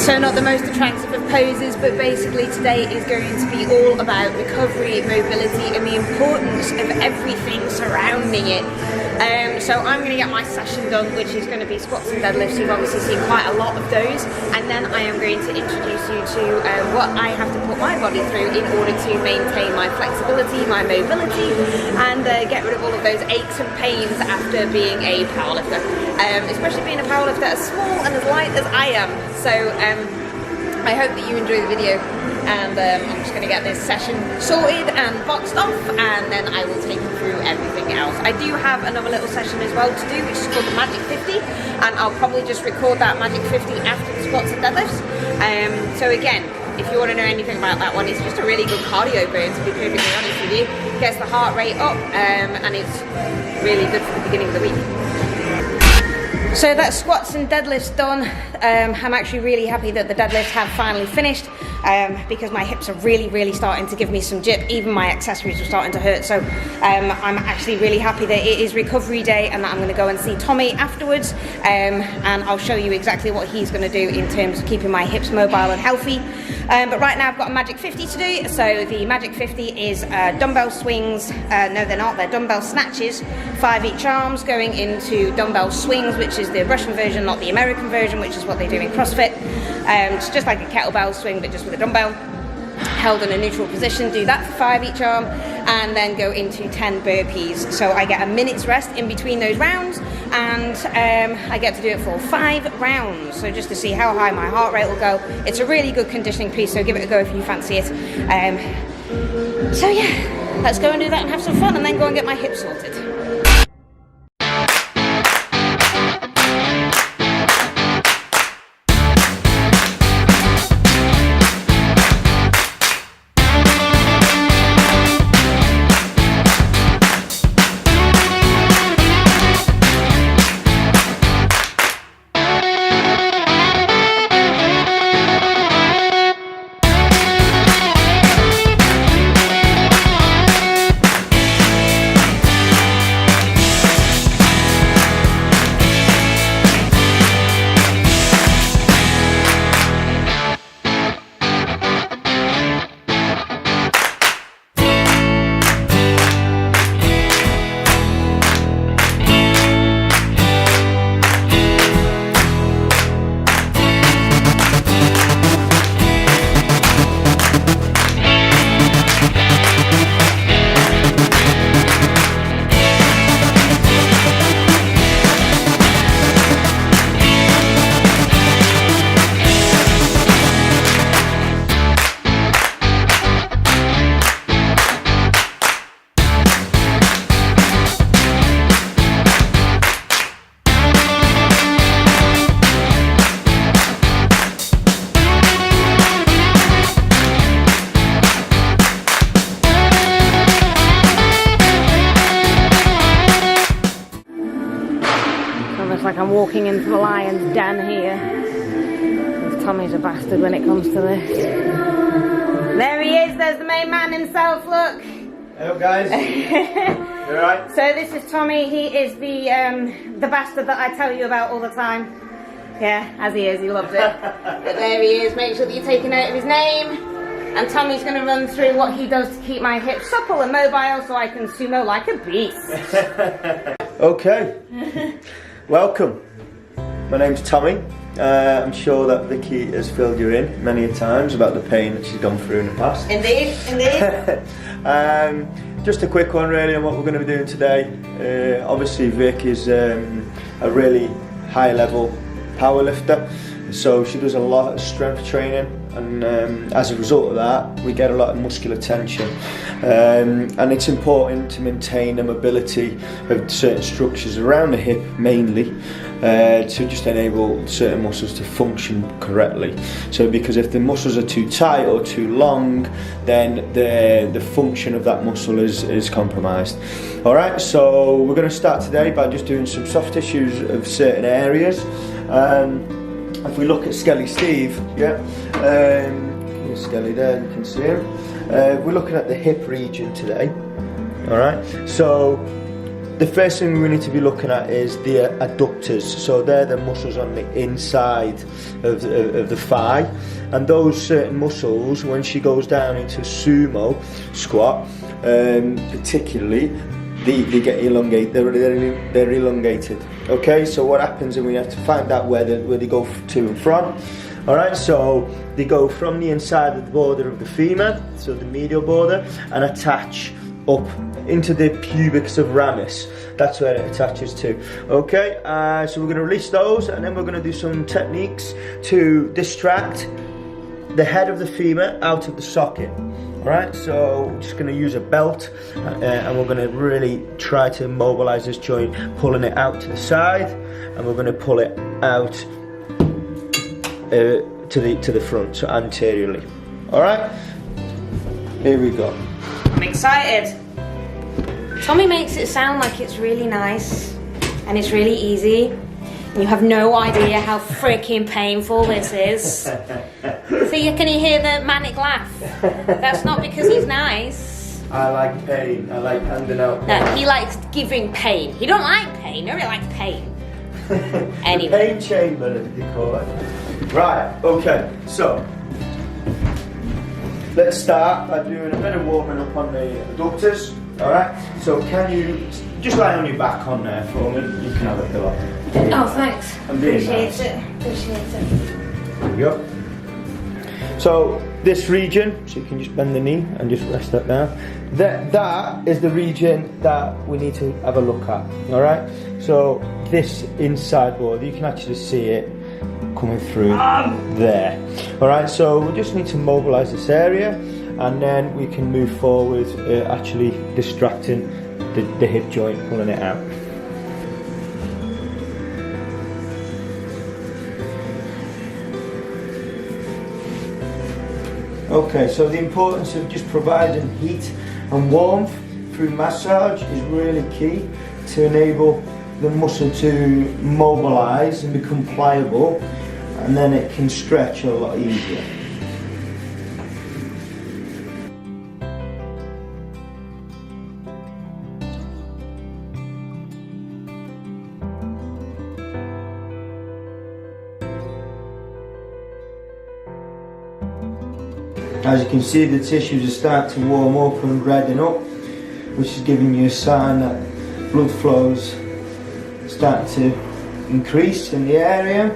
So not the most attractive of poses, but basically today is going to be all about recovery, mobility and the importance of everything surrounding it. So I'm going to get my session done, which is going to be squats and deadlifts. You've obviously seen quite a lot of those, and then I am going to introduce you to what I have to put my body through in order to maintain my flexibility, my mobility, and get rid of all of those aches and pains after being a powerlifter, especially being a powerlifter as small and as light as I am. So I hope that you enjoy the video, and I'm just going to get this session sorted and boxed off, and then I will take you through everything else. I do have another little session as well to do, which is called the Magic 50, and I'll probably just record that Magic 50 after the squats and deadlifts. So again, if you want to know anything about that one, it's just a really good cardio burn, to be perfectly honest with you. Gets the heart rate up, and it's really good for the beginning of the week. So that's squats and deadlifts done. I'm actually really happy that the deadlifts have finally finished, because my hips are really starting to give me some jip. Even my accessories are starting to hurt. So I'm actually really happy that it is recovery day and that I'm going to go and see Tommy afterwards, and I'll show you exactly what he's going to do in terms of keeping my hips mobile and healthy. But right now I've got a Magic 50 to do. So the Magic 50 is dumbbell swings. No, they're not. They're dumbbell snatches, 5 each arms, going into dumbbell swings, which is the Russian version, not the American version, which is what they do in CrossFit. It's just like a kettlebell swing, but just with a dumbbell held in a neutral position. Do that for 5 each arm, and then go into 10 burpees. So I get a minute's rest in between those rounds, and I get to do it for 5 rounds. So just to see how high my heart rate will go. It's a really good conditioning piece, so give it a go if you fancy it. So yeah, let's go and do that and have some fun, and then go and get my hips sorted. Like I'm walking into the lion's den here. Tommy's a bastard when it comes to this. There he is, there's the main man himself, look. Hello guys. You alright? So this is Tommy, he is the bastard that I tell you about all the time. Yeah, as he is, he loves it. But there he is, make sure that you're taking note of his name. And Tommy's going to run through what he does to keep my hips supple and mobile so I can sumo like a beast. Okay. Welcome. My name's Tommy. I'm sure that Vicky has filled you in many a times about the pain that she's gone through in the past. Indeed, indeed. Just a quick one really on what we're going to be doing today. Obviously Vic is a really high level power lifter, so she does a lot of strength training, and as a result of that we get a lot of muscular tension, and it's important to maintain the mobility of certain structures around the hip mainly, to just enable certain muscles to function correctly. So because if the muscles are too tight or too long, then the function of that muscle is compromised. Alright, so we're going to start today by just doing some soft tissues of certain areas. If we look at Skelly Steve, Skelly there, you can see him. We're looking at the hip region today. Alright, so the first thing we need to be looking at is the adductors. So they're the muscles on the inside of the thigh, and those certain muscles, when she goes down into sumo squat, particularly, they get elongated. They're elongated. Okay, so what happens, and we have to find out where they go to and from. Alright, so they go from the inside of the border of the femur, so the medial border, and attach up into the pubis of ramus. That's where it attaches to. Okay, so we're going to release those, and then we're going to do some techniques to distract the head of the femur out of the socket. Alright, so we're just going to use a belt, and we're going to really try to mobilize this joint, pulling it out to the side, and we're going to pull it out to the front, so anteriorly. Alright, here we go. I'm excited. Tommy makes it sound like it's really nice and it's really easy. And you have no idea how freaking painful this is. See, can you hear the manic laugh? That's not because he's nice. I like pain. I like handing out pain. No, he likes giving pain. He don't like pain. Nobody likes pain. Anyway. The pain chamber, as they call it. Right, okay, so let's start by doing a bit of warming up on the adductors. Alright, so can you just lie on your back on there for me? You can have a pillow. Oh, thanks. Appreciate it. There we go. So this region, so you can just bend the knee and just rest that down. That is the region that we need to have a look at. Alright, so this inside border, you can actually see it coming through there. Alright, so we just need to mobilize this area, and then we can move forward, actually distracting the hip joint, pulling it out. Okay, so the importance of just providing heat and warmth through massage is really key to enable the muscle to mobilize and become pliable, and then it can stretch a lot easier. As you can see, the tissues are starting to warm up and redden up, which is giving you a sign that blood flow's starting to increase in the area.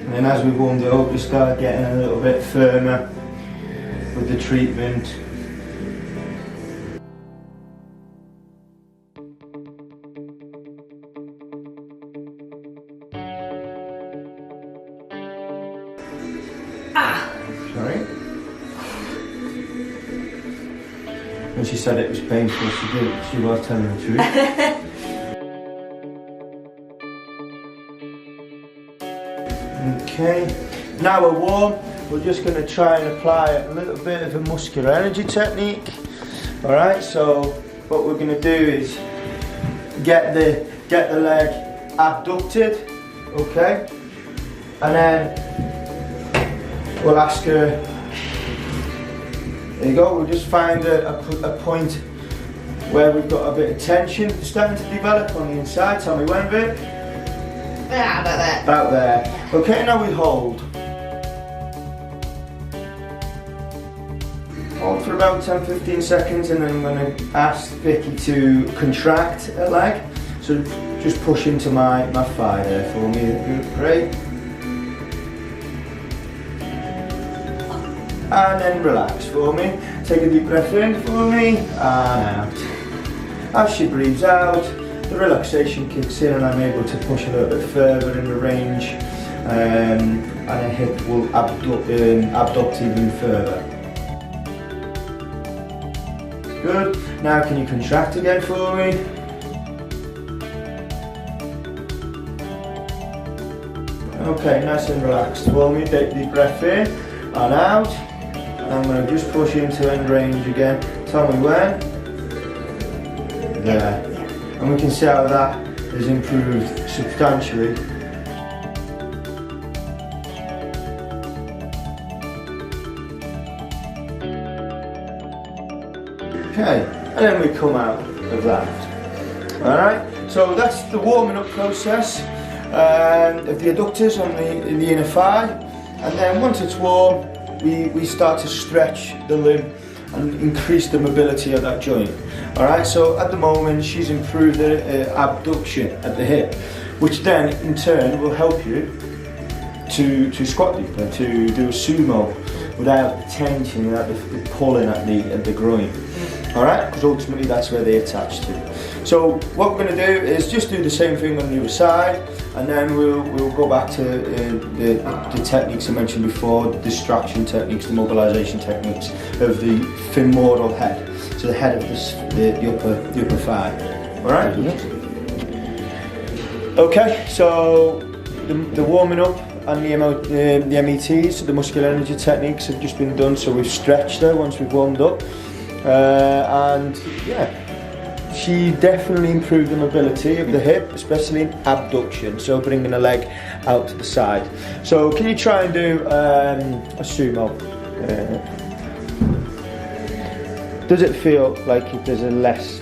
And then as we warmed it up, we start getting a little bit firmer with the treatment. Sorry? When she said it was painful, she was telling the truth. Okay, now we're warm, we're just going to try and apply a little bit of a muscular energy technique. Alright, so what we're going to do is get the leg abducted, okay, and then we'll ask her, there you go, we'll just find a point where we've got a bit of tension starting to develop on the inside. Tell me when, Vic? Yeah, about there. About there. Okay, now we hold. Hold for about 10-15 seconds, and then I'm going to ask Vicky to contract her leg. So just push into my thigh there for me. Great. And then relax for me. Take a deep breath in for me, and out. As she breathes out, the relaxation kicks in, and I'm able to push a little bit further in the range and her hip will abduct even further. Good. Now can you contract again for me? Okay, nice and relaxed for me. Take a deep breath in and out. And I'm going to just push into end range again. Tell me when. There. And we can see how that has improved substantially. Okay, and then we come out of that. Alright, so that's the warming up process of the adductors on the inner thigh. And then once it's warm, we start to stretch the limb and increase the mobility of that joint. Alright, so at the moment she's improved the abduction at the hip, which then in turn will help you to squat deeper, to do a sumo without the tension, without the pulling at the groin. Alright, because ultimately that's where they attach to. So what we're going to do is just do the same thing on the other side, and then we'll go back to the techniques I mentioned before, the distraction techniques, the mobilization techniques of the femoral head, so the head of the upper thigh. Alright? Okay, so the warming up and the METs, the muscular energy techniques have just been done, so we've stretched her once we've warmed up. And yeah, she definitely improved the mobility of the hip, especially in abduction, so bringing the leg out to the side. So can you try and do a sumo? Does it feel like there's a less?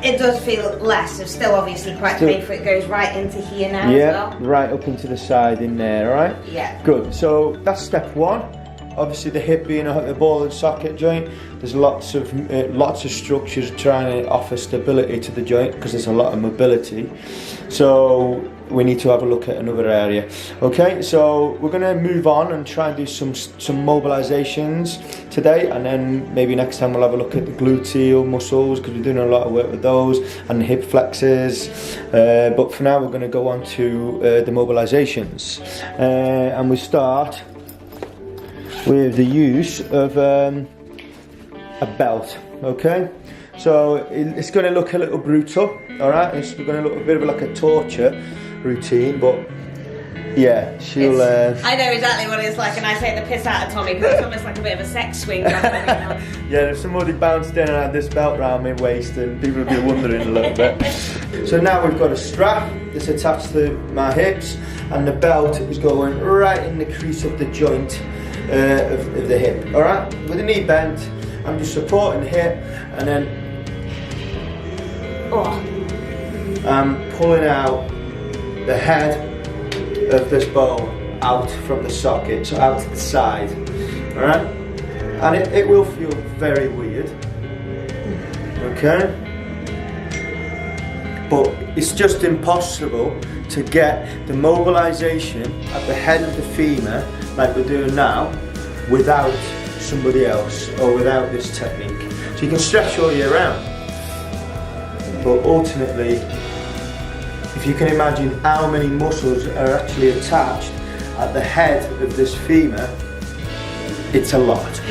It does feel less. It's still obviously quite painful. It goes right into here now as well. Right up into the side in there, alright? Yeah. Good, so that's step one. Obviously the hip being a ball and socket joint, there's lots of structures trying to offer stability to the joint because there's a lot of mobility. So we need to have a look at another area. Okay, so we're going to move on and try and do some mobilizations today, and then maybe next time we'll have a look at the gluteal muscles because we're doing a lot of work with those, and the hip flexors. But for now we're going to go on to the mobilizations, and we start with the use of a belt. Okay, so it's going to look a little brutal, alright, it's going to look a bit of like a torture routine, but yeah, she'll I know exactly what it's like, and I take the piss out of Tommy because it's almost like a bit of a sex swing. Yeah, if somebody bounced in and had this belt around my waist, and people would be wondering a little bit. So now we've got a strap that's attached to my hips, and the belt is going right in the crease of the joint of the hip. Alright, with the knee bent, I'm just supporting the hip, and then I'm pulling out the head of this bone out from the socket, so out to the side. Alright, and it will feel very weird. Okay, but it's just impossible to get the mobilization at the head of the femur like we're doing now without somebody else or without this technique. So you can stretch all year round, but ultimately, if you can imagine how many muscles are actually attached at the head of this femur, it's a lot.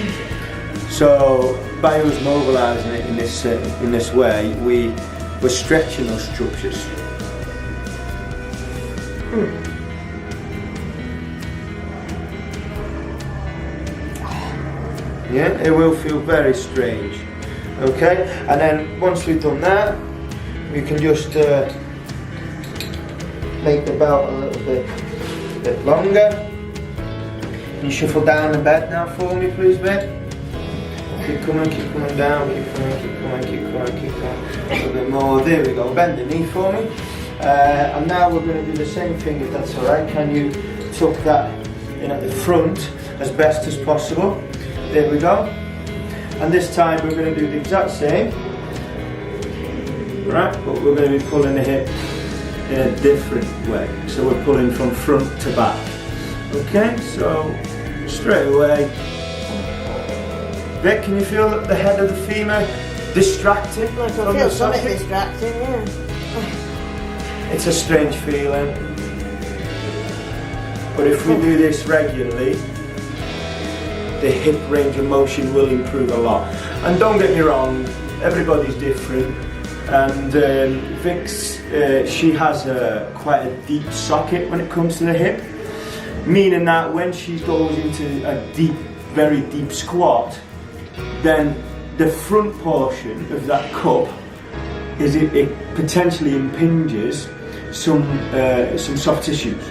So by us mobilizing it in this way, we're stretching those structures. Yeah, it will feel very strange. Okay, and then once we've done that, we can just make the belt a little bit longer. Can you shuffle down the bed now for me, please, babe? Keep coming down, keep coming. A little bit more, there we go, bend the knee for me. And now we're going to do the same thing, if that's alright. Can you tuck that in at the front as best as possible? There we go. And this time we're going to do the exact same. Right, but we're going to be pulling the hip in a different way. So we're pulling from front to back. Okay, so straight away. Vic, can you feel the head of the femur distracting? I can feel something distracting, yeah. It's a strange feeling. But if we do this regularly, the hip range of motion will improve a lot. And don't get me wrong, everybody's different. And Vic's, she has quite a deep socket when it comes to the hip, meaning that when she goes into a deep, very deep squat, then the front portion of that cup it potentially impinges some soft tissues.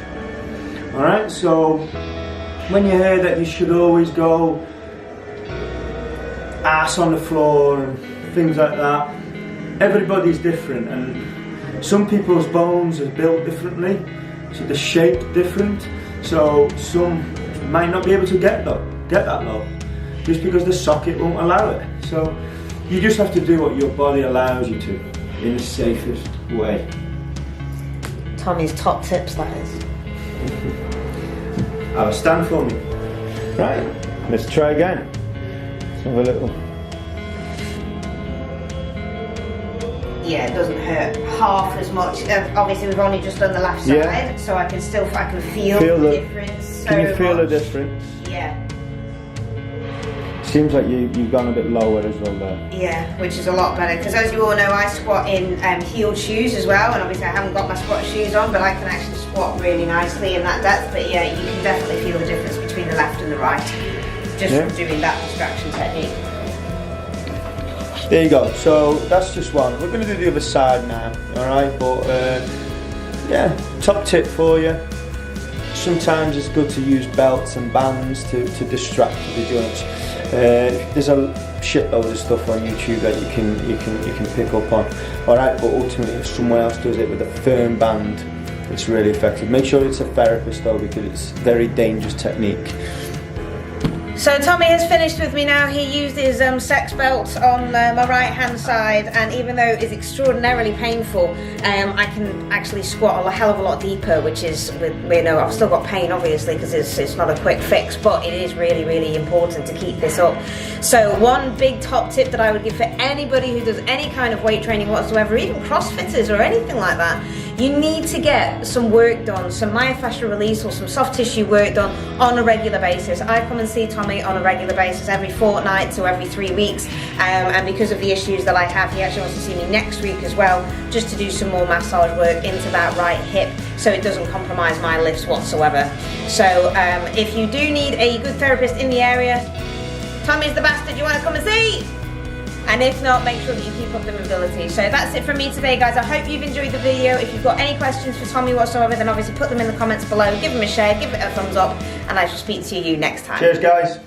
All right, so when you hear that you should always go ass on the floor and things like that, everybody's different, and some people's bones are built differently, so the shape different. So some might not be able to get that low, just because the socket won't allow it. So you just have to do what your body allows you to, in the safest way. Tommy's top tips, that is. Stand for me. Right, let's try again. Let's have a little. Yeah, it doesn't hurt half as much. Obviously, we've only just done the left side, so I can feel the difference. Can you feel the difference? Yeah. Seems like you've gone a bit lower as well there. Yeah, which is a lot better, because as you all know, I squat in heeled shoes as well, and obviously I haven't got my squat shoes on, but I can actually squat really nicely in that depth. But yeah, you can definitely feel the difference between the left and the right, just from doing that distraction technique. There you go, so that's just one. We're going to do the other side now, alright? But yeah, top tip for you. Sometimes it's good to use belts and bands to distract the joints. There's a shitload of stuff on YouTube that you can pick up on. Alright, but ultimately if someone else does it with a firm band, it's really effective. Make sure it's a therapist though, because it's a very dangerous technique. So Tommy has finished with me now. He used his sex belt on my right hand side, and even though it is extraordinarily painful, I can actually squat a hell of a lot deeper, which is, I've still got pain obviously because it's not a quick fix, but it is really, really important to keep this up. So one big top tip that I would give for anybody who does any kind of weight training whatsoever, even CrossFitters or anything like that, you need to get some work done, some myofascial release or some soft tissue work done on a regular basis. I come and see Tommy on a regular basis every fortnight to every 3 weeks, and because of the issues that I have, he actually wants to see me next week as well, just to do some more massage work into that right hip so it doesn't compromise my lifts whatsoever. So if you do need a good therapist in the area, Tommy's the bastard you want to come and see. And if not, make sure that you keep up the mobility. So that's it from me today, guys. I hope you've enjoyed the video. If you've got any questions for Tommy whatsoever, then obviously put them in the comments below. Give him a share, give it a thumbs up, and I shall speak to you next time. Cheers, guys.